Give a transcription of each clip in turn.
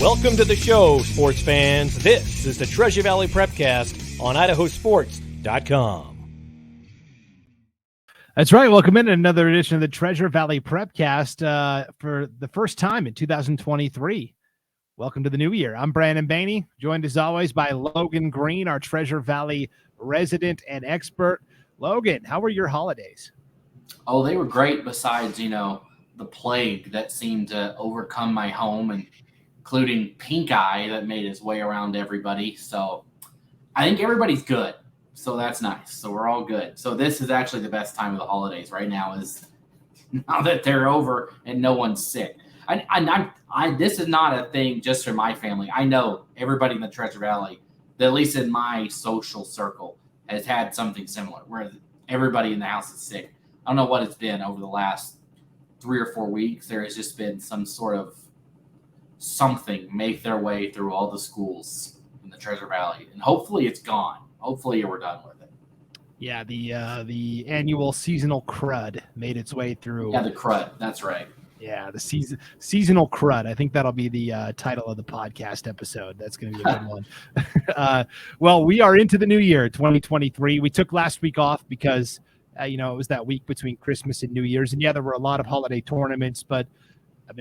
Welcome to the show, sports fans. This is the Treasure Valley Prepcast on IdahoSports.com. That's right. Welcome in to another edition of the Treasure Valley Prepcast for the first time in 2023. Welcome to the new year. I'm Brandon Baney, joined as always by Logan Green, our Treasure Valley resident and expert. Logan, how were your holidays? Oh, they were great besides, the plague that seemed to overcome my home, and including pink eye that made its way around everybody. So I think everybody's good. So that's nice. So we're all good. So this is actually the best time of the holidays right now, is now that they're over and no one's sick. This is not a thing just for my family. I know everybody in the Treasure Valley, at least in my social circle, has had something similar where everybody in the house is sick. I don't know what it's been over the last 3 or 4 weeks. There has just been some sort of something make their way through all the schools in the Treasure Valley, and hopefully it's gone. Hopefully we're done with it. Yeah, the annual seasonal crud made its way through. Yeah, the crud. That's right. Yeah, the seasonal crud. I think that'll be the title of the podcast episode. That's going to be a good one. Well, we are into the new year, 2023. We took last week off because, it was that week between Christmas and New Year's. And, yeah, there were a lot of holiday tournaments. But,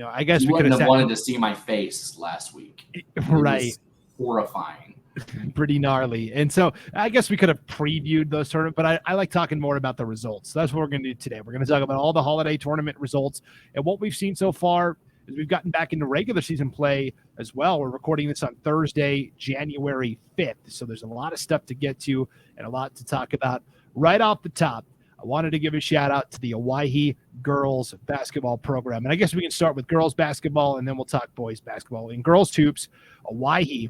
I guess you we could have wanted to see my face last week. Right. It was horrifying. Pretty gnarly. And so I guess we could have previewed those tournaments, but I like talking more about the results. So that's what we're going to do today. We're going to talk about all the holiday tournament results and what we've seen so far as we've gotten back into regular season play as well. We're recording this on Thursday, January 5th. So there's a lot of stuff to get to and a lot to talk about. Right off the top, I wanted to give a shout out to the Owyhee girls basketball program. And I guess we can start with girls basketball and then we'll talk boys basketball. In girls hoops, Owyhee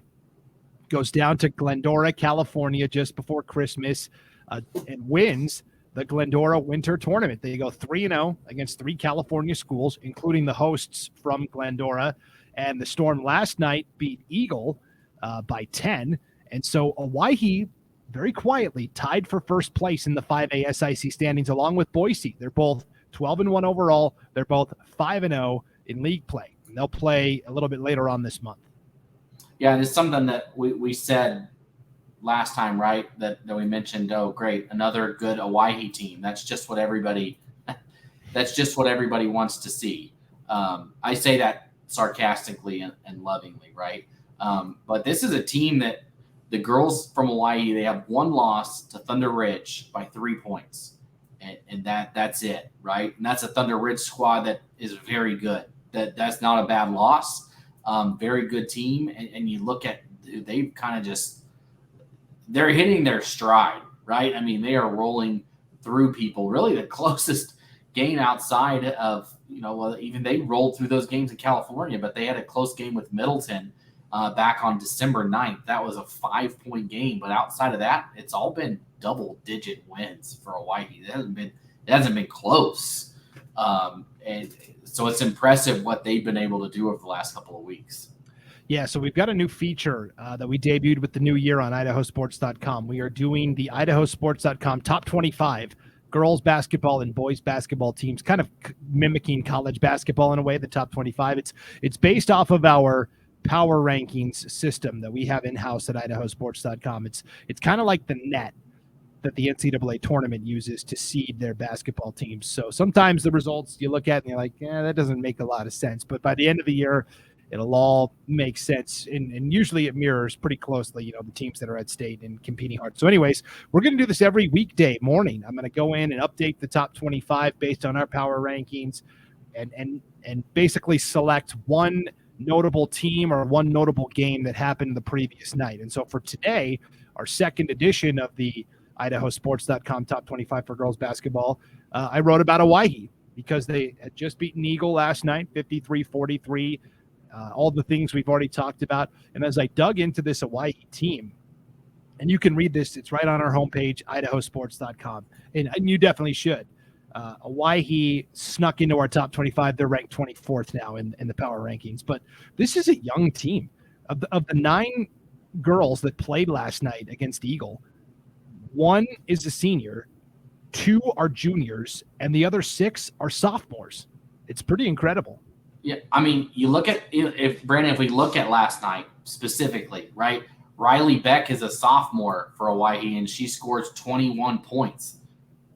goes down to Glendora, California just before Christmas and wins the Glendora Winter Tournament. They go 3-0 against 3 California schools, including the hosts from Glendora. And the Storm last night beat Eagle by 10. And so Owyhee very quietly tied for first place in the 5A SIC standings along with Boise. They're both 12-1 overall. They're both 5-0 in league play. And they'll play a little bit later on this month. Yeah, and it's something that we said last time, right? That we mentioned. Oh, great, another good Owyhee team. That's just what everybody wants to see. I say that sarcastically and lovingly, right? But this is a team that the girls from Owyhee, they have one loss to Thunder Ridge by 3 points, and that's it, right? And that's a Thunder Ridge squad that is very good. That's not a bad loss. Very good team, and you look at they've kind of they're hitting their stride, right? I mean, they are rolling through people. Really, the closest game outside of even they rolled through those games in California, but they had a close game with Middleton back on December 9th. That was a 5-point game, but outside of that, it's all been double-digit wins for Owyhee. It hasn't been close, and so it's impressive what they've been able to do over the last couple of weeks. Yeah, so we've got a new feature that we debuted with the new year on IdahoSports.com. We are doing the IdahoSports.com top 25 girls basketball and boys basketball teams, kind of mimicking college basketball in a way, the top 25. It's based off of our power rankings system that we have in-house at IdahoSports.com. It's kind of like the net that the NCAA tournament uses to seed their basketball teams. So sometimes the results you look at and you're like, that doesn't make a lot of sense. But by the end of the year, it'll all make sense. And usually it mirrors pretty closely, the teams that are at state and competing hard. So anyways, we're going to do this every weekday morning. I'm going to go in and update the top 25 based on our power rankings and basically select one notable team or one notable game that happened the previous night. And so for today, our second edition of the IdahoSports.com top 25 for girls basketball, I wrote about Owyhee because they had just beaten Eagle last night, 53-43, all the things we've already talked about. And as I dug into this Owyhee team, and you can read this, it's right on our homepage, IdahoSports.com, and you definitely should. Owyhee snuck into our top 25. They're ranked 24th now in the power rankings. But this is a young team. Of the 9 girls that played last night against Eagle, 1 is a senior, 2 are juniors, and the other 6 are sophomores. It's pretty incredible. Yeah, I mean, you look at if we look at last night specifically, right? Riley Beck is a sophomore for Owyhee, and she scores 21 points.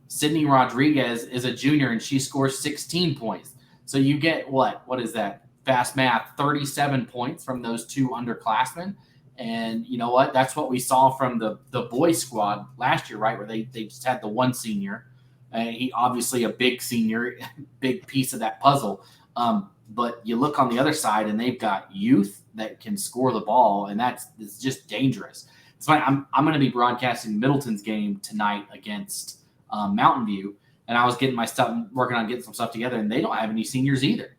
Sydney Rodriguez is a junior, and she scores 16 points. So you get what is that? Fast math, 37 points from those two underclassmen. And you know what? That's what we saw from the boys squad last year, right? Where they just had the one senior. He obviously a big senior, big piece of that puzzle. But you look on the other side, and they've got youth that can score the ball, and it's just dangerous. So I'm going to be broadcasting Middleton's game tonight against Mountain View, and I was getting my stuff, working on getting some stuff together, and they don't have any seniors either.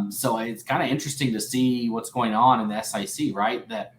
So it's kind of interesting to see what's going on in the SIC, right? That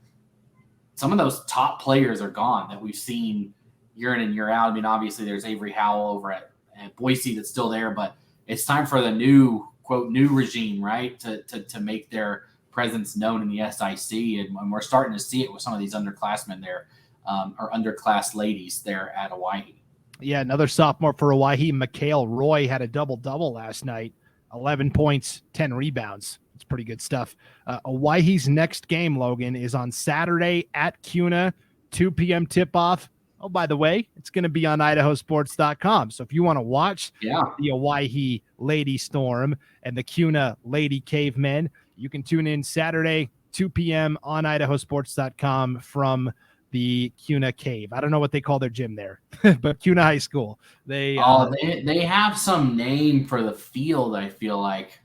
some of those top players are gone that we've seen year in and year out. I mean, obviously there's Avery Howell over at Boise that's still there, but it's time for the new regime, right, to make their presence known in the SIC, and we're starting to see it with some of these underclassmen there, or underclass ladies there at Owyhee. Yeah, another sophomore for Owyhee, Mikhail Roy, had a double-double last night, 11 points, 10 rebounds. It's pretty good stuff. Owyhee's next game, Logan, is on Saturday at CUNA, 2 p.m. tip-off. Oh, by the way, it's going to be on IdahoSports.com. So if you want to watch the Owyhee Lady Storm and the CUNA Lady Cavemen, you can tune in Saturday, 2 p.m. on IdahoSports.com from the CUNA Cave. I don't know what they call their gym there, but CUNA High School. They have some name for the field, I feel like.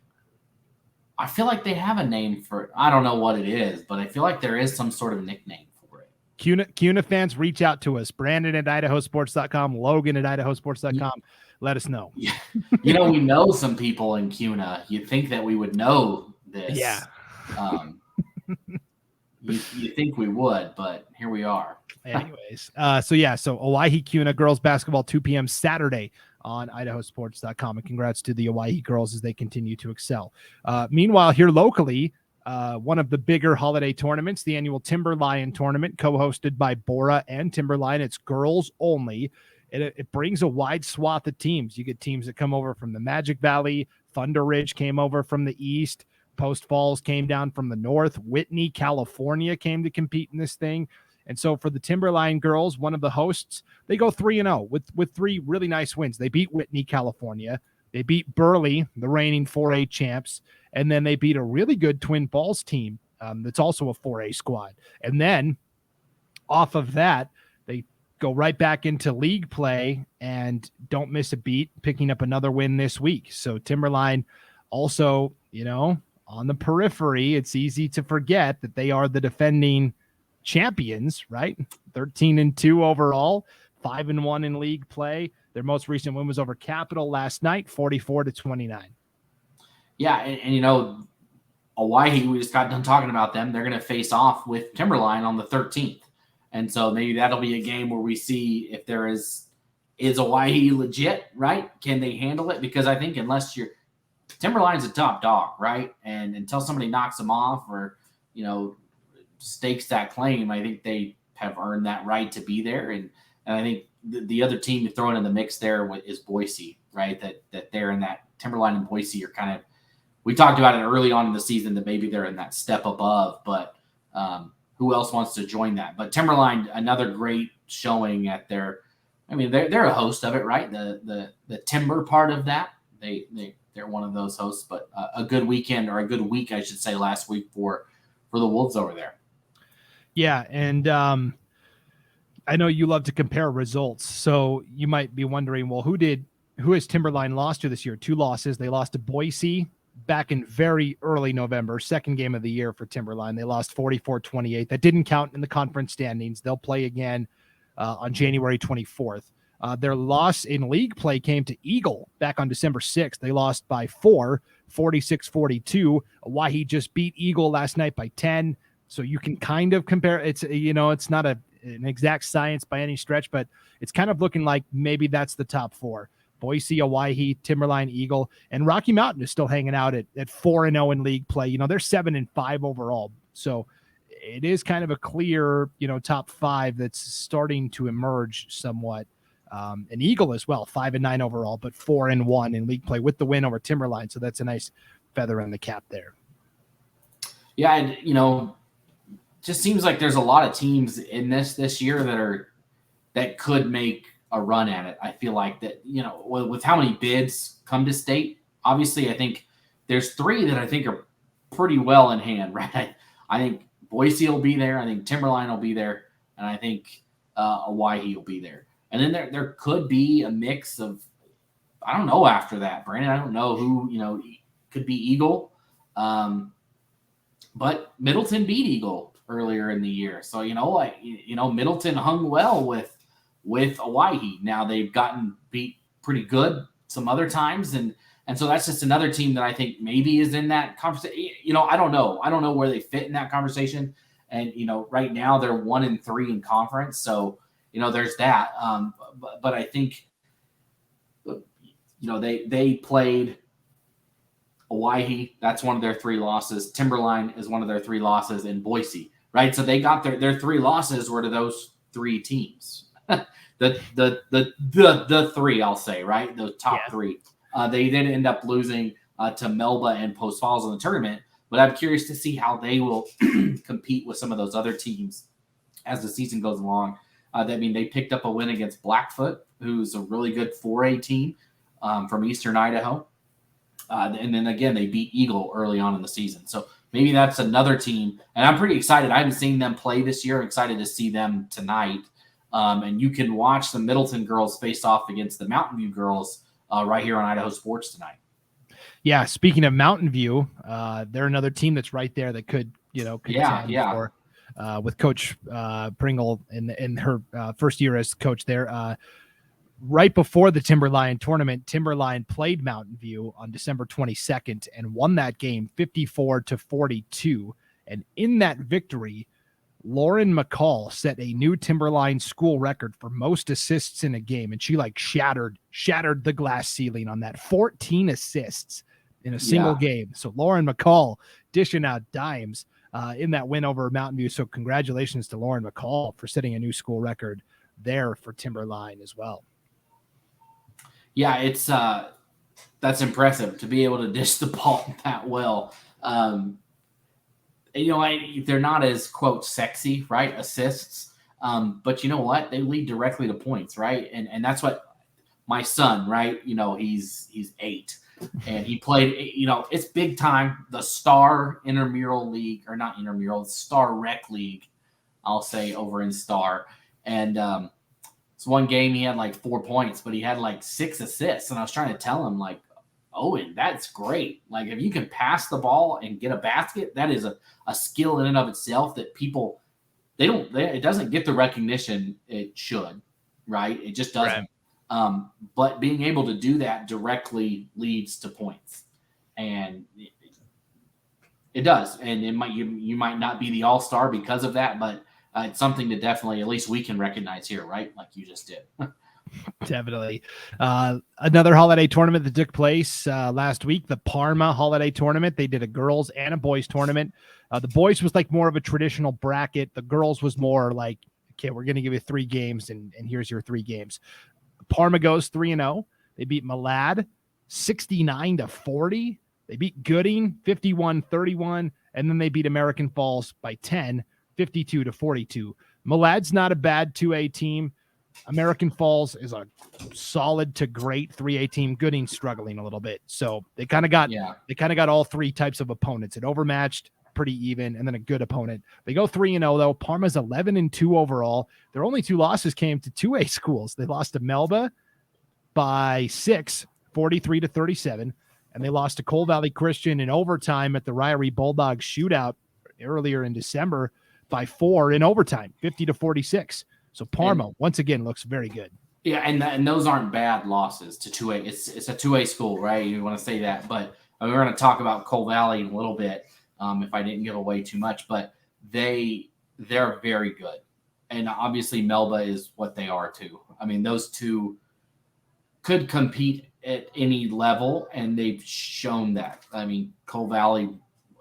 They have a name for it. I don't know what it is, but I feel like there is some sort of nickname for it. CUNA fans, reach out to us. Brandon at IdahoSports.com, Logan at IdahoSports.com. Let us know. We know some people in CUNA. You'd think that we would know this. Yeah. You think we would, but here we are. Anyways, so Owyhee CUNA girls basketball 2 p.m. Saturday on IdahoSports.com, and congrats to the Owyhee girls as they continue to excel. Meanwhile, here locally, one of the bigger holiday tournaments, the annual Timberline tournament, co-hosted by Bora and Timberline. It's girls only. It brings a wide swath of teams. You get teams that come over from the Magic Valley. Thunder Ridge came over from the east. Post Falls came down from the north. Whitney, California came to compete in this thing. And so for the Timberline girls, one of the hosts, they go 3-0 with 3 really nice wins. They beat Whitney, California. They beat Burley, the reigning 4A champs. And then they beat a really good Twin Falls team that's also a 4A squad. And then off of that, they go right back into league play and don't miss a beat, picking up another win this week. So Timberline also, on the periphery, it's easy to forget that they are the defending champions, right? 13-2 overall, 5-1 in league play. Their most recent win was over Capital last night, 44-29. Yeah, and Owyhee, we just got done talking about them. They're going to face off with Timberline on the 13th. And so maybe that'll be a game where we see if there is Owyhee legit, right? Can they handle it? Because I think unless Timberline's a top dog, right? And until somebody knocks them off or, stakes that claim, I think they have earned that right to be there. And I think the other team thrown in the mix there is Boise, right? That they're in that Timberline and Boise are kind of, we talked about it early on in the season that maybe they're in that step above, but who else wants to join that? But Timberline, another great showing at they're a host of it, right? The Timber part of that, they're one of those hosts, but a good weekend, or a good week, I should say, last week for the Wolves over there. Yeah, and I know you love to compare results, so you might be wondering, well, who has Timberline lost to this year? 2 losses. They lost to Boise back in very early November, second game of the year for Timberline. They lost 44-28. That didn't count in the conference standings. They'll play again on January 24th. Their loss in league play came to Eagle back on December 6th. They lost by 4, 46-42. Owyhee just beat Eagle last night by 10. So you can kind of compare. It's not an exact science by any stretch, but it's kind of looking like maybe that's the top 4. Boise, Owyhee, Timberline, Eagle, and Rocky Mountain is still hanging out at 4-0 in league play. They're 7-5 overall. So it is kind of a clear, top 5 that's starting to emerge somewhat. And Eagle as well, 5-9 overall, but 4-1 in league play with the win over Timberline. So that's a nice feather in the cap there. Yeah, and just seems like there's a lot of teams in this year that could make a run at it. I feel like that, with how many bids come to state, obviously I think there's 3 that I think are pretty well in hand, right? I think Boise will be there. I think Timberline will be there. And I think Owyhee will be there. And then there could be a mix of, I don't know after that, Brandon. I don't know who, could be Eagle. But Middleton beat Eagle earlier in the year. So, Middleton hung well with Owyhee. Now they've gotten beat pretty good some other times. And so that's just another team that I think maybe is in that conversation. I don't know. I don't know where they fit in that conversation. And, right now they're 1-3 in conference. So, there's that. But I think, they played Owyhee. That's one of their 3 losses. Timberline is one of their 3 losses, in Boise, right? So they got their 3 losses were to those 3 teams. the 3, I'll say, right? The top 3. They did end up losing to Melba and Post Falls in the tournament, but I'm curious to see how they will compete with some of those other teams as the season goes along. They picked up a win against Blackfoot, who's a really good 4A team from Eastern Idaho. And then again, they beat Eagle early on in the season. So maybe that's another team. And I'm pretty excited. I haven't seen them play this year. I'm excited to see them tonight. And you can watch the Middleton girls face off against the Mountain View girls right here on Idaho Sports tonight. Yeah. Speaking of Mountain View, they're another team that's right there that could for, with Coach Pringle in her first year as coach there. Right before the Timberline tournament, Timberline played Mountain View on December 22nd and won that game 54-42. And in that victory, Lauren McCall set a new Timberline school record for most assists in a game. And she shattered the glass ceiling on that. 14 assists in a single game. So Lauren McCall dishing out dimes in that win over Mountain View. So congratulations to Lauren McCall for setting a new school record there for Timberline as well. Yeah, it's that's impressive to be able to dish the ball that well. They're not as, quote, sexy, right, assists, but you know what? They lead directly to points, right? And that's what my son, right, he's 8, and he played, it's big time, the Star Intramural League, or not Intramural, Star Rec League, I'll say, over in Star. And it's one game he had 4 points, but he had 6 assists. And I was trying to tell him, Owen, that's great. If you can pass the ball and get a basket, that is a skill in and of itself that people, it doesn't get the recognition it should, right? It just doesn't. Right. But being able to do that directly leads to points, and it does. And you might not be the all-star because of that, but it's something that definitely, at least we can recognize here, right? Like you just did. Definitely. Another holiday tournament that took place last week, the Parma holiday tournament. They did a girls and a boys tournament. The boys was more of a traditional bracket. The girls was more okay, we're going to give you 3 games and here's your 3 games. Parma goes 3-0. They beat Malad 69-40. They beat Gooding 51-31. And then they beat American Falls by 10, 52-42. Malad's not a bad 2A team. American Falls is a solid to great 3A team. Gooding struggling a little bit. So they kind of got all 3 types of opponents. It overmatched, pretty even, and then a good opponent. They go 3-0 though. Parma's 11-2 overall. Their only 2 losses came to 2A schools. They lost to Melba by 6, 43-37, and they lost to Coal Valley Christian in overtime at the Ryrie Bulldogs shootout earlier in December by 4 in overtime, 50-46. So Parma, once again, looks very good. Yeah, and those aren't bad losses to 2A. It's a 2A school, right? You want to say that. But we're going to talk about Coal Valley in a little bit if I didn't give away too much. But they're very good. And obviously Melba is what they are too. I mean, those 2 could compete at any level, and they've shown that. I mean, Coal Valley,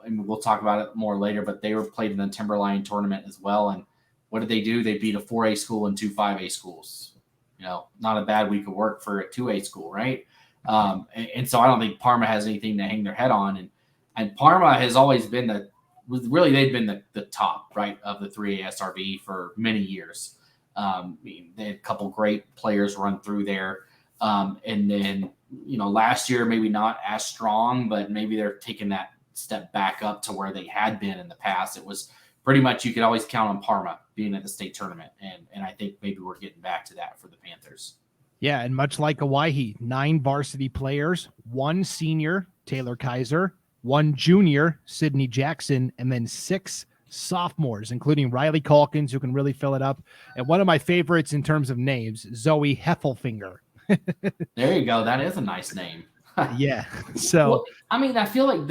we'll talk about it more later, but they were played in the Timberline tournament as well. And what did they do? They beat a 4A school and 2 5A schools. Not a bad week of work for a 2A school, right? And so I don't think Parma has anything to hang their head on. And Parma has always been they've been the top, right, of the 3A SRV for many years. They had a couple great players run through there. And then, last year, maybe not as strong, but maybe they're taking that step back up to where they had been in the past. It was pretty much, you could always count on Parma being at the state tournament. And I think maybe we're getting back to that for the Panthers. Yeah. And much like Owyhee, 9 varsity players, 1 senior, Taylor Kaiser, 1 junior, Sydney Jackson, and then 6 sophomores, including Riley Calkins, who can really fill it up. And one of my favorites in terms of names, Zoe Heffelfinger. There you go. That is a nice name. Yeah. So, well, I feel like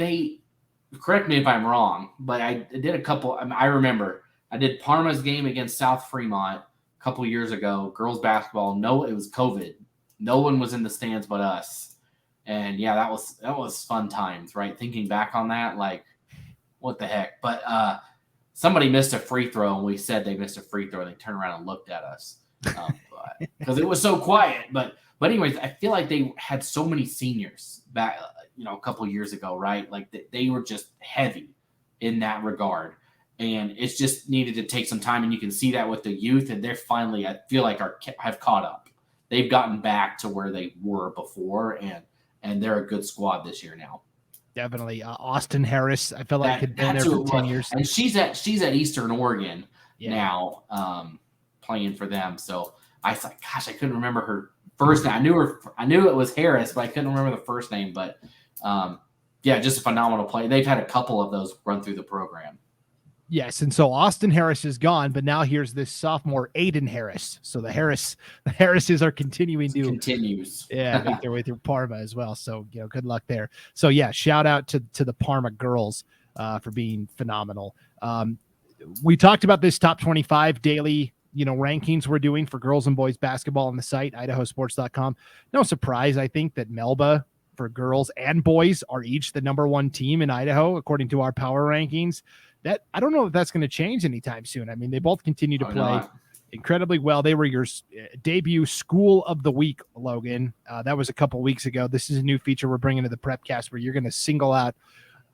correct me if I'm wrong, but I did a couple. I remember I did Parma's game against South Fremont a couple years ago, girls basketball. No, it was COVID. No one was in the stands but us. And yeah, that was fun times, right? Thinking back on that, like, what the heck? But somebody missed a free throw, and we said they missed a free throw, and they turned around and looked at us because it was so quiet. But anyways, I feel like they had so many seniors back, a couple years ago, right? Like they were just heavy in that regard, and it's just needed to take some time. And you can see that with the youth, and they're finally, I feel like, have caught up. They've gotten back to where they were before, and they're a good squad this year now. Definitely. Austin Harris, I feel like had been there for 10 years. And she's at Eastern Oregon now, playing for them. So I thought, gosh, I couldn't remember her first name. I knew it was Harris, but I couldn't remember the first name. But just a phenomenal play. They've had a couple of those run through the program. Yes, and so Austin Harris is gone, but now here's this sophomore Aiden Harris. So the Harrises are continuing to make their way through Parma as well. So good luck there. So shout out to the Parma girls for being phenomenal. We talked about this top 25 daily rankings we're doing for girls and boys basketball on the site IdahoSports.com. No surprise, I think, that Melba for girls and boys are each the number 1 team in Idaho according to our power rankings. That I don't know if that's going to change anytime soon. I mean, they both continue to play incredibly well. They were your debut school of the week, Logan. That was a couple weeks ago. This is a new feature we're bringing to the Prepcast where you're going to single out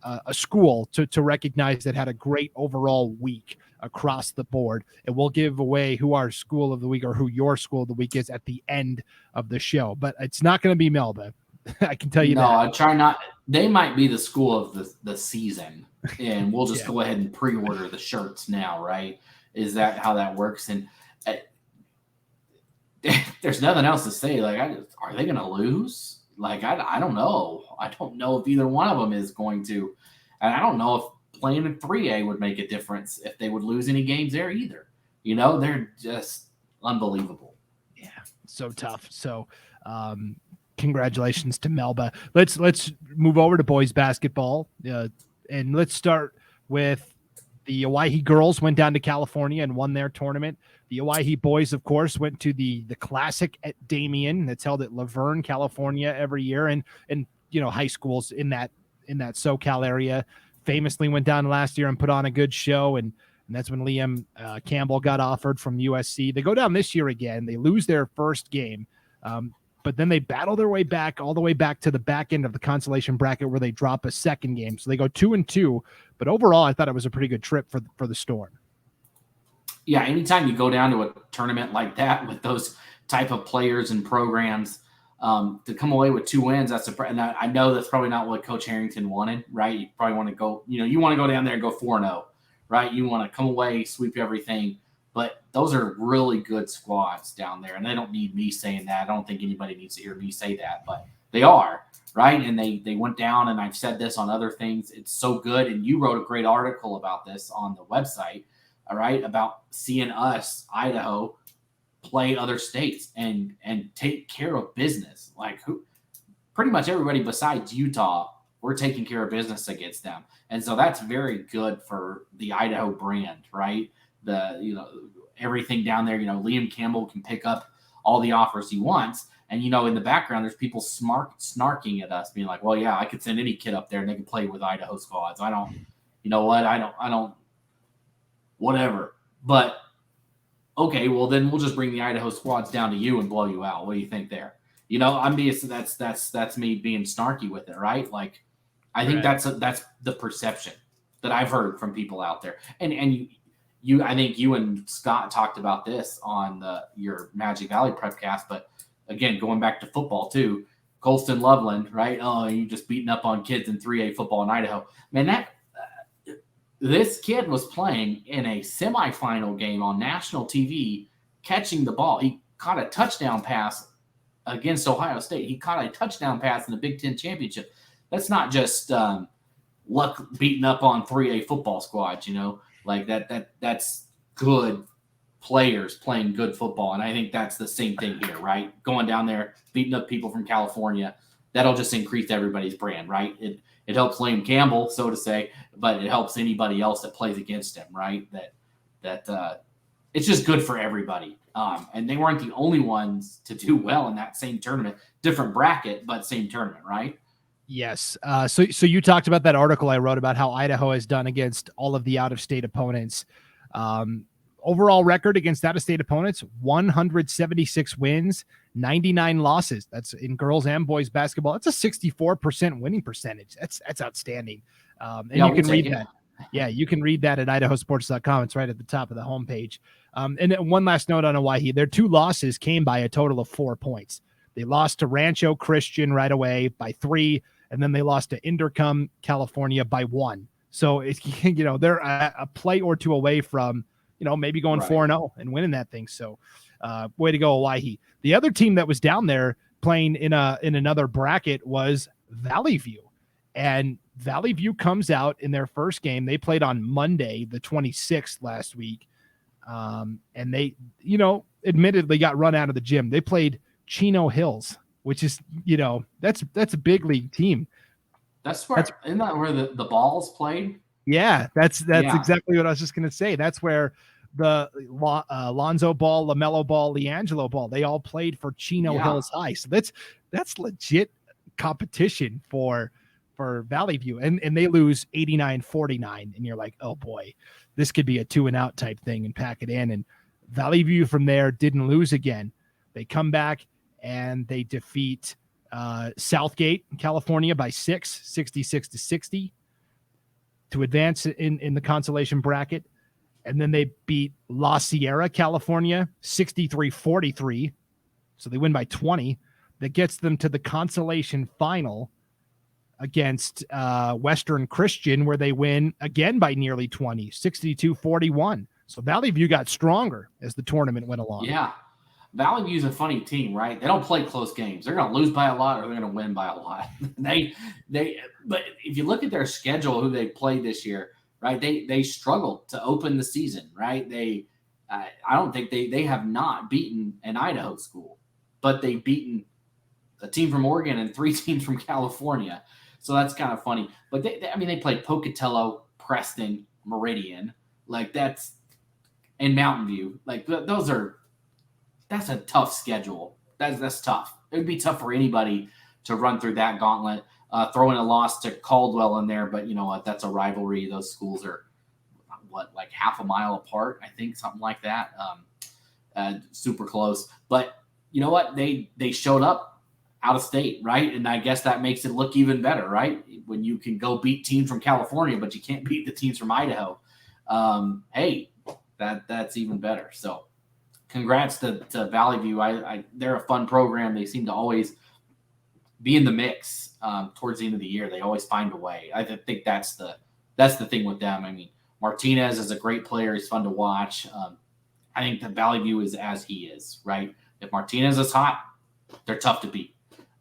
a school to recognize that had a great overall week across the board. And we'll give away who our school of the week or who your school of the week is at the end of the show. But it's not going to be Melba. I can tell you that. No, I try not. They might be the school of the season. And we'll just go ahead and pre-order the shirts now, right? Is that how that works? And there's nothing else to say. Like, are they going to lose? Like, I don't know. I don't know if either one of them is going to. And I don't know if playing in 3A would make a difference, if they would lose any games there either. They're just unbelievable. Yeah, so tough. So, congratulations to Melba. Let's move over to boys basketball. And let's start with the Owyhee girls went down to California and won their tournament. The Owyhee boys, of course, went to the Classic at Damien that's held at Laverne, California every year. And high schools in that SoCal area famously went down last year and put on a good show. And that's when Liam Campbell got offered from USC. They go down this year again. They lose their first game. But then they battle their way back all the way back to the back end of the consolation bracket where they drop a second game. So they go 2-2. But overall, I thought it was a pretty good trip for the Storm. Yeah, anytime you go down to a tournament like that with those type of players and programs, to come away with 2 wins, and I know that's probably not what Coach Harrington wanted, right? You probably want to go, you want to go down there and go 4-0, right? You want to come away, sweep everything. But those are really good squads down there, and they don't need me saying that. I don't think anybody needs to hear me say that, but they are, right? And they went down, and I've said this on other things. It's so good, and you wrote a great article about this on the website, all right, about seeing us, Idaho, play other states and take care of business. Like, pretty much everybody besides Utah, we're taking care of business against them. And so that's very good for the Idaho brand, right? Everything down there, Liam Campbell can pick up all the offers he wants. And, in the background, there's people snarking at us being like, well, yeah, I could send any kid up there and they can play with Idaho squads. I don't, whatever. But okay, well then we'll just bring the Idaho squads down to you and blow you out. What do you think there? That's me being snarky with it, right? Like, I think that's the perception that I've heard from people out there. And you I think you and Scott talked about this on your Magic Valley Prepcast, but again, going back to football too, Colston Loveland, right? Oh, you just beating up on kids in 3A football in Idaho. Man, this kid was playing in a semifinal game on national TV, catching the ball. He caught a touchdown pass against Ohio State. He caught a touchdown pass in the Big Ten championship. That's not just luck beating up on 3A football squads, like that's good players playing good football. And I think that's the same thing here, right? Going down there, beating up people from California, that'll just increase everybody's brand, right? It helps Lane Campbell, so to say, but it helps anybody else that plays against him, right? That it's just good for everybody. And they weren't the only ones to do well in that same tournament, different bracket, but same tournament, right? Yes. So you talked about that article I wrote about how Idaho has done against all of the out-of-state opponents. Overall record against out-of-state opponents, 176 wins, 99 losses. That's in girls and boys basketball. That's a 64% winning percentage. That's outstanding. And you can read that. Yeah, you can read that at IdahoSports.com. It's right at the top of the homepage. And then one last note on Owyhee. Their 2 losses came by a total of 4 points. They lost to Rancho Christian right away by 3, and then they lost to Inderkum, California by 1. So it's, they're a play or 2 away from, maybe going 4-0 and winning that thing. So way to go, Owyhee. The other team that was down there playing in another bracket was Vallivue. And Vallivue comes out in their first game. They played on Monday, the 26th last week. And they, admittedly got run out of the gym. They played Chino Hills, which is, that's a big league team. Isn't that where the Balls played? Yeah, that's exactly what I was just going to say. That's where the Lonzo Ball, LaMelo Ball, LiAngelo Ball, they all played for Chino Hills High. So that's legit competition for Vallivue. And they lose 89-49. And you're like, oh boy, this could be a 2-and-out type thing and pack it in. And Vallivue from there didn't lose again. They come back and they defeat Southgate, California by 6, 66-60 to advance in the consolation bracket. And then they beat La Sierra, California, 63-43. So they win by 20. That gets them to the consolation final against Western Christian, where they win again by nearly 20, 62-41. So Vallivue got stronger as the tournament went along. Yeah. Vallivue is a funny team, right? They don't play close games. They're going to lose by a lot or they're going to win by a lot. But if you look at their schedule, who they played this year, right? They struggled to open the season, right? I don't think they have not beaten an Idaho school, but they've beaten a team from Oregon and 3 teams from California. So that's kind of funny. But they played Pocatello, Preston, Meridian, and Mountain View. That's a tough schedule. That's tough. It would be tough for anybody to run through that gauntlet. Throw in a loss to Caldwell in there, but you know what? That's a rivalry. Those schools are half a mile apart, I think, something like that. Super close. But you know what? They showed up out of state, right? And I guess that makes it look even better, right? When you can go beat teams from California, but you can't beat the teams from Idaho. Hey, that's even better. So congrats to Vallivue. They're a fun program. They seem to always be in the mix towards the end of the year. They always find a way. I think that's the thing with them. I mean, Martinez is a great player. He's fun to watch. I think that Vallivue is as he is, right? If Martinez is hot, they're tough to beat.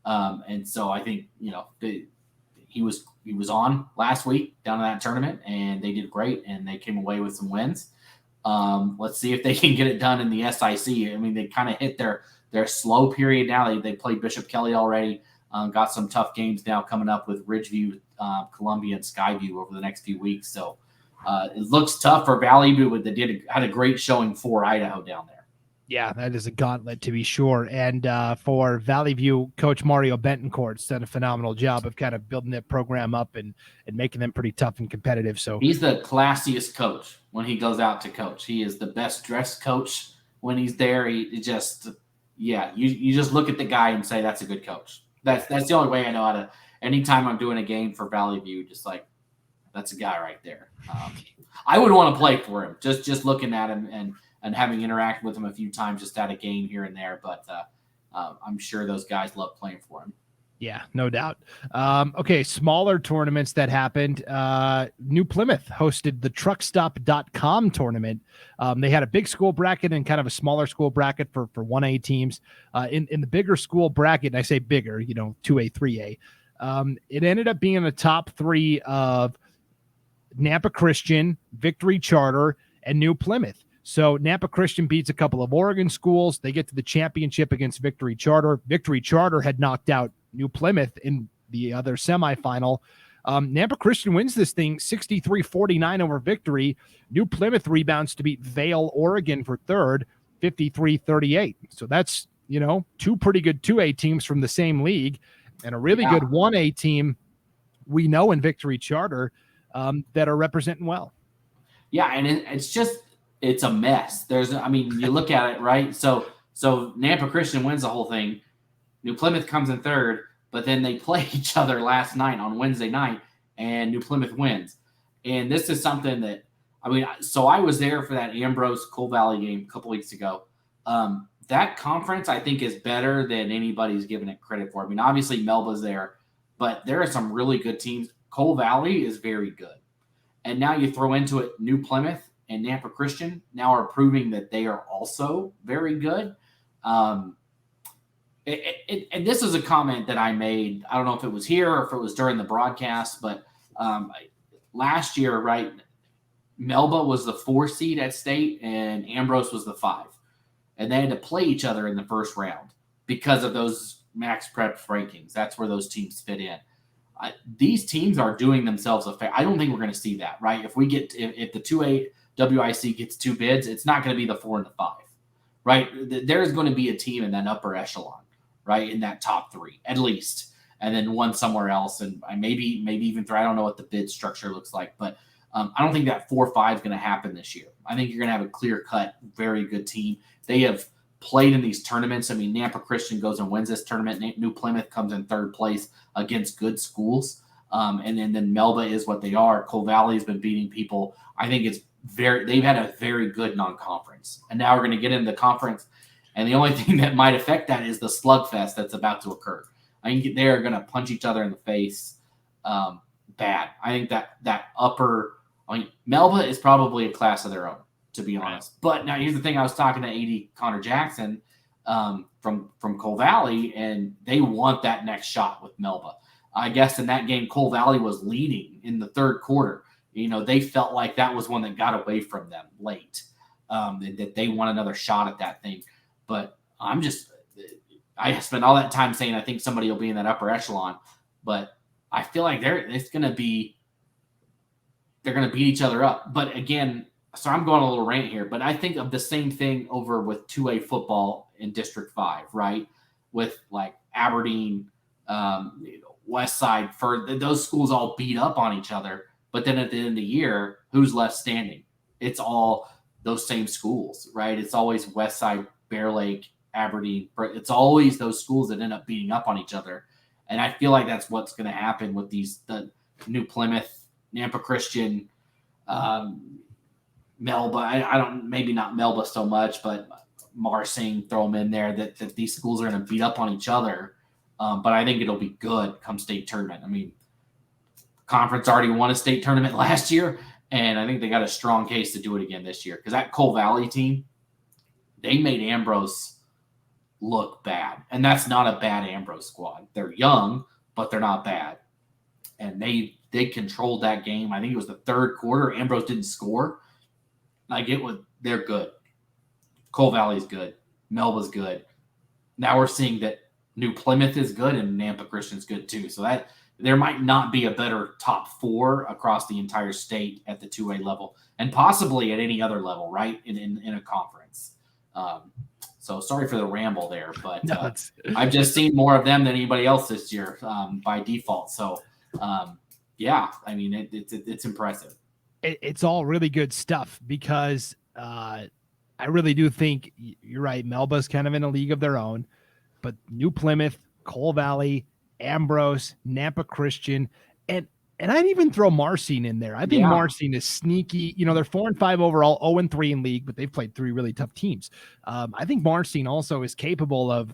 And so I think, he was on last week down in that tournament, and they did great, and they came away with some wins. Let's see if they can get it done in the SIC. I mean, they kind of hit their slow period now. They played Bishop Kelly already. Got some tough games now coming up with Ridgeview, Columbia, and Skyview over the next few weeks. So it looks tough for Vallivue, but they had a great showing for Idaho down there. Yeah, that is a gauntlet to be sure. And for Vallivue, Coach Mario Bentoncourt's done a phenomenal job of kind of building that program up and making them pretty tough and competitive. So he's the classiest coach when he goes out to coach. He is the best dressed coach when he's there. You just look at the guy and say that's a good coach. That's the only way I know how to. anytime I'm doing a game for Vallivue, just like that's a guy right there. I would want to play for him. Just looking at him and having interacted with him a few times, just at a game here and there. But I'm sure those guys love playing for him. Yeah, no doubt. Okay, smaller tournaments that happened. New Plymouth hosted the truckstop.com tournament. They had a big school bracket and kind of a smaller school bracket for 1A teams. In the bigger school bracket, and I say bigger, 2A, 3A, it ended up being in the top 3 of Nampa Christian, Victory Charter, and New Plymouth. So Nampa Christian beats a couple of Oregon schools. They get to the championship against Victory Charter. Victory Charter had knocked out New Plymouth in the other semifinal. Nampa Christian wins this thing 63-49 over Victory. New Plymouth rebounds to beat Vail, Oregon for third, 53-38. So that's, 2 pretty good 2A teams from the same league and a really good 1A team we know in Victory Charter that are representing well. Yeah, and it's a mess. You look at it, right? So Nampa Christian wins the whole thing. New Plymouth comes in third, but then they play each other last night on Wednesday night, and New Plymouth wins. And this is something that, so I was there for that Ambrose Coal Valley game a couple weeks ago. That conference, I think, is better than anybody's giving it credit for. Obviously Melba's there, but there are some really good teams. Coal Valley is very good. And now you throw into it New Plymouth and Nampa Christian now are proving that they are also very good. And this is a comment that I made. I don't know if it was here or if it was during the broadcast, but last year, right, Melba was the 4 seed at state and Ambrose was the 5. And they had to play each other in the first round because of those max prep rankings. That's where those teams fit in. These teams are doing themselves a favor. I don't think we're going to see that, right? If the 2A WIC gets 2 bids, it's not going to be the 4 and the 5, right? There's going to be a team in that upper echelon, right, in that top 3 at least, and then one somewhere else, and maybe even 3. I don't know what the bid structure looks like, but I don't think that 4-5 is going to happen this year. I think you're going to have a clear-cut, very good team. They have played in these tournaments. Nampa Christian goes and wins this tournament. New Plymouth comes in third place against good schools. And then Melba is what they are. Coal Valley has been beating people. I think they've had a very good non-conference. And now we're going to get into the conference. And the only thing that might affect that is the slugfest that's about to occur. I think they are going to punch each other in the face bad. I think that upper Melba is probably a class of their own, to be honest. But now here's the thing. I was talking to AD Connor Jackson from Coal Valley, and they want that next shot with Melba. I guess in that game, Coal Valley was leading in the third quarter. They felt like that was one that got away from them late, and that they want another shot at that thing. But I spent all that time saying I think somebody will be in that upper echelon, but I feel like they're going to beat each other up. But again, so I'm going a little rant here, but I think of the same thing over with 2A football in District 5, right? With like Aberdeen, West Side, those schools all beat up on each other. But then at the end of the year, who's left standing? It's all those same schools, right? It's always West Side, Bear Lake, Aberdeen. It's always those schools that end up beating up on each other. And I feel like that's what's going to happen with the New Plymouth, Nampa Christian, Melba. I don't, maybe not Melba so much, but Marsing, throw them in there, that these schools are going to beat up on each other. But I think it'll be good come state tournament. Conference already won a state tournament last year, and I think they got a strong case to do it again this year. Because that Coal Valley team, they made Ambrose look bad. And that's not a bad Ambrose squad. They're young, but they're not bad. And they controlled that game. I think it was the third quarter. Ambrose didn't score. They're good. Coal Valley's good. Melba's good. Now we're seeing that New Plymouth is good and Nampa Christian's good too. So that there might not be a better top 4 across the entire state at the 2A level, and possibly at any other level, right? In a conference. So sorry for the ramble there, but no, I've just seen more of them than anybody else this year by default. So it's impressive. It's all really good stuff because I really do think you're right. Melba's kind of in a league of their own, but New Plymouth, Coal Valley, Ambrose, Nampa Christian, and I'd even throw Marcin in there. I think Marcin is sneaky. They're 4-5 overall, 0-3 in league, but they've played 3 really tough teams. I think Marcin also is capable of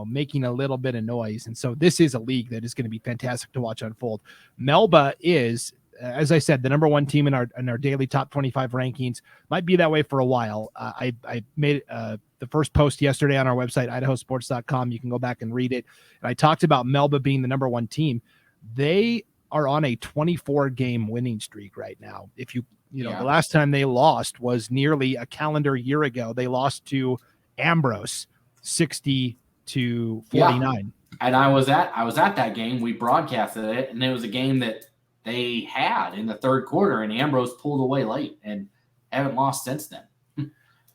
making a little bit of noise. And so this is a league that is going to be fantastic to watch unfold. Melba is, as I said, the number 1 team in our daily top 25 rankings. Might be that way for a while. I made the first post yesterday on our website, IdahoSports.com. You can go back and read it. And I talked about Melba being the number 1 team. They are on a 24-game winning streak right now. If the last time they lost was nearly a calendar year ago. They lost to Ambrose 60-49. Yeah. And I was at that game. We broadcasted it, and it was a game that they had in the third quarter, and Ambrose pulled away late and haven't lost since then.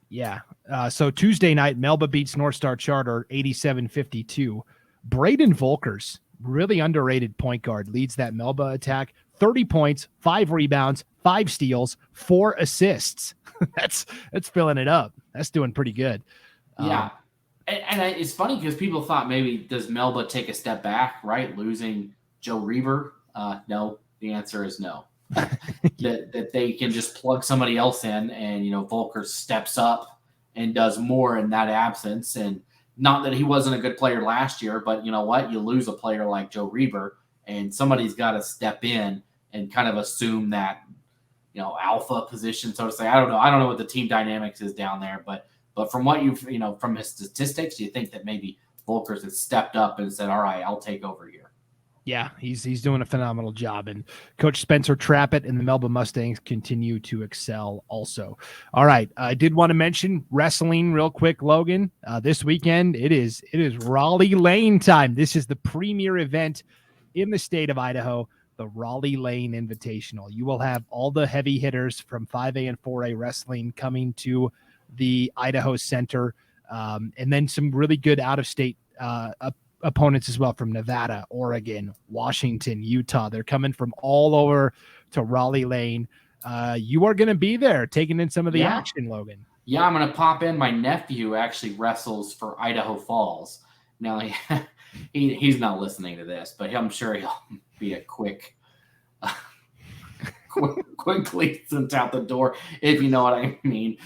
Yeah. So Tuesday night, Melba beats North Star Charter 87-52. Braden Volkers, really underrated point guard, leads that Melba attack. 30 points, 5 rebounds, 5 steals, 4 assists. That's filling it up. That's doing pretty good. Yeah. And it's funny because people thought maybe does Melba take a step back, right? Losing Joe Reaver. No, the answer is no. that they can just plug somebody else in, and Volker steps up and does more in that absence. And not that he wasn't a good player last year, but you know what? You lose a player like Joe Reaver, and somebody's got to step in and kind of assume that alpha position, so to say. I don't know what the team dynamics is down there, but from what you've from his statistics, you think that maybe Volkers has stepped up and said, "All right, I'll take over here." Yeah, he's doing a phenomenal job, and Coach Spencer Trappett and the Melba Mustangs continue to excel also. All right, I did want to mention wrestling real quick, Logan. This weekend it is Raleigh Lane time. This is the premier event in the state of Idaho, the Raleigh Lane Invitational. You will have all the heavy hitters from 5A and 4A wrestling coming to the Idaho Center, and then some really good out-of-state opponents as well from Nevada, Oregon, Washington, Utah. They're coming from all over to Raleigh Lane. You are going to be there taking in some of the action, Logan. Yeah, I'm going to pop in. My nephew actually wrestles for Idaho Falls. Now, he's not listening to this, but I'm sure he'll be a quickly sent out the door, if you know what I mean.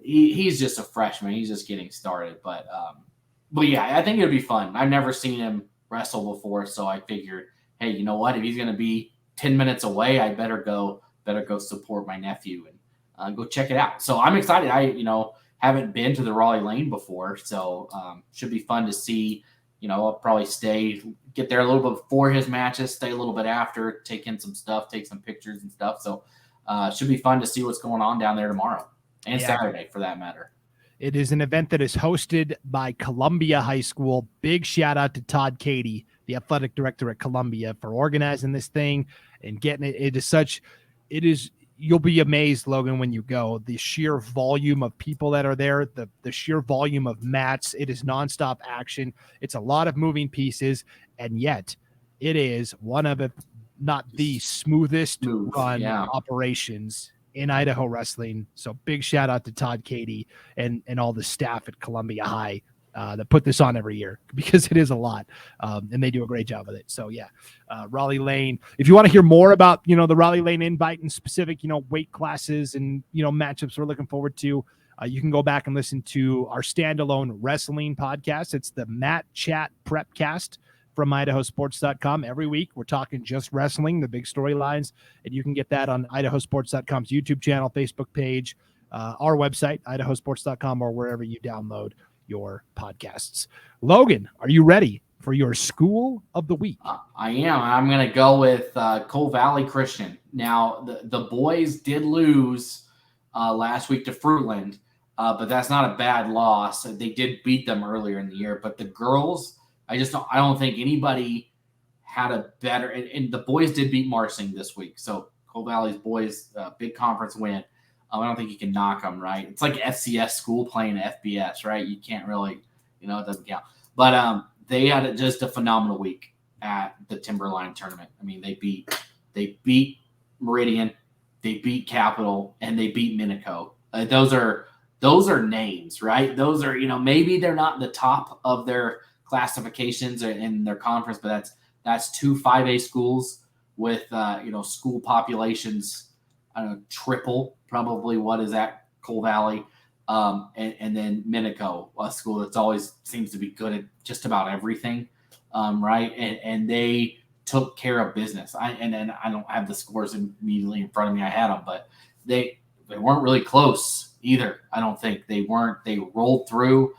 He's just a freshman. He's just getting started. But yeah, I think it'll be fun. I've never seen him wrestle before, so I figured, hey, you know what? If he's going to be 10 minutes away, I better go support my nephew and go check it out. So I'm excited. I haven't been to the Raleigh Lane before, so should be fun to see. I'll probably get there a little bit before his matches, stay a little bit after, take in some stuff, take some pictures and stuff. So should be fun to see what's going on down there tomorrow and Saturday for that matter. It is an event that is hosted by Columbia High School. Big shout out to Todd Cady, the athletic director at Columbia, for organizing this thing and getting it. It is, you'll be amazed, Logan, when you go. The sheer volume of people that are there, the sheer volume of mats. It is nonstop action. It's a lot of moving pieces, and yet it is one of, if not the smoothest run operations in Idaho wrestling. So big shout out to Todd Cady and all the staff at Columbia High that put this on every year, because it is a lot, and they do a great job with it. So yeah, Raleigh Lane. If you want to hear more about the Raleigh Lane invite and specific weight classes and matchups we're looking forward to, you can go back and listen to our standalone wrestling podcast. It's the Matt Chat Prepcast from IdahoSports.com. Every week we're talking just wrestling, the big storylines, and you can get that on IdahoSports.com's YouTube channel, Facebook page, our website, IdahoSports.com, or wherever you download your podcasts. Logan, are you ready for your school of the week? I am. I'm going to go with Coal Valley Christian. Now, the boys did lose last week to Fruitland, but that's not a bad loss. They did beat them earlier in the year, but the girls, I don't think anybody had a better, and the boys did beat Marsing this week. So Coal Valley's boys, big conference win. I don't think you can knock them, right? It's like FCS school playing FBS, right? You can't really, it doesn't count. But they had just a phenomenal week at the Timberline tournament. I mean, they beat Meridian, they beat Capital, and they beat Minico. Those are names, right? Those are, maybe they're not the top of their classifications in their conference, but that's 2 5A schools with school populations, I don't know, triple probably what is at Cole Valley, and then Minico, a school that's always seems to be good at just about everything, right? And they took care of business. I don't have the scores immediately in front of me. I had them, but they weren't really close either. I don't think they weren't. They rolled through,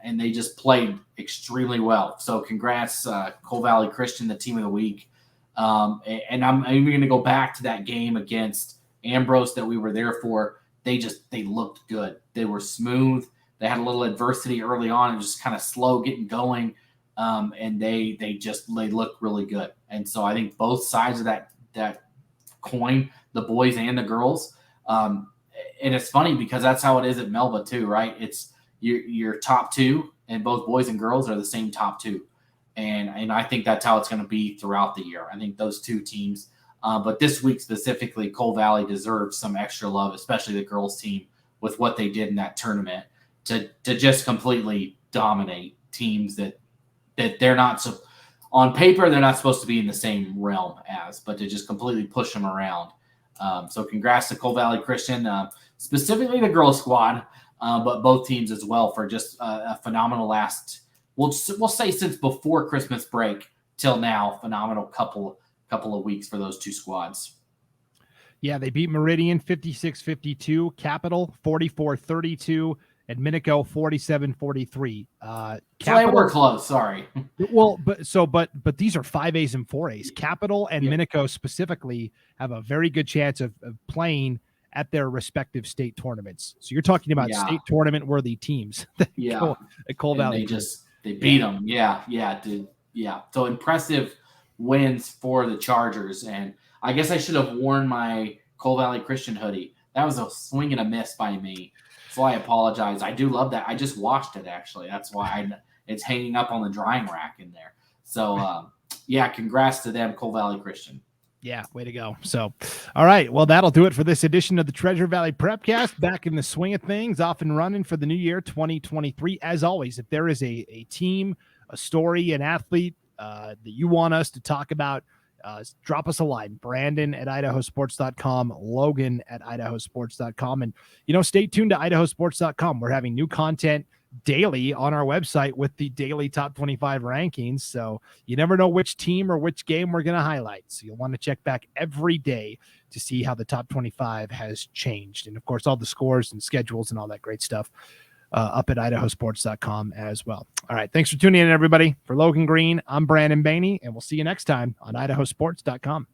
and they just played extremely well. So congrats, Cole Valley Christian, the team of the week. And I'm even going to go back to that game against Ambrose that we were there for. They looked good. They were smooth. They had a little adversity early on and just kind of slow getting going. And they look really good. And so I think both sides of that coin, the boys and the girls, and it's funny because that's how it is at Melba too, right? It's your top two, and both boys and girls are the same top two. And I think that's how it's going to be throughout the year. I think those two teams, but this week specifically, Cole Valley deserves some extra love, especially the girls team with what they did in that tournament to just completely dominate teams that they're not so on paper, they're not supposed to be in the same realm as, but to just completely push them around. So congrats to Cole Valley Christian, specifically the girls squad, but both teams as well for just a phenomenal last, we'll say since before Christmas break till now, phenomenal couple of weeks for those two squads. Yeah, they beat Meridian 56-52, Capital 44-32, and Minico 47-43. So they were close. Sorry. Well, but these are 5As and 4As. Capital and Minico specifically have a very good chance of playing at their respective state tournaments. So you're talking about state tournament worthy teams. At Cole Valley. They beat them. Yeah. So impressive wins for the Chargers. And I guess I should have worn my Cole Valley Christian hoodie. That was a swing and a miss by me. So I apologize. I do love that. I just washed it, actually. That's why it's hanging up on the drying rack in there. So, congrats to them, Cole Valley Christian. Yeah, way to go. So, all right. Well, that'll do it for this edition of the Treasure Valley Prepcast. Back in the swing of things, off and running for the new year, 2023. As always, if there is a team, a story, an athlete that you want us to talk about, drop us a line. Brandon at IdahoSports.com, Logan at IdahoSports.com. And, stay tuned to IdahoSports.com. We're having new content daily on our website with the daily top 25 rankings. So you never know which team or which game we're going to highlight. So you'll want to check back every day to see how the top 25 has changed. And of course, all the scores and schedules and all that great stuff up at IdahoSports.com as well. All right. Thanks for tuning in, everybody. For Logan Green, I'm Brandon Baney, and we'll see you next time on IdahoSports.com.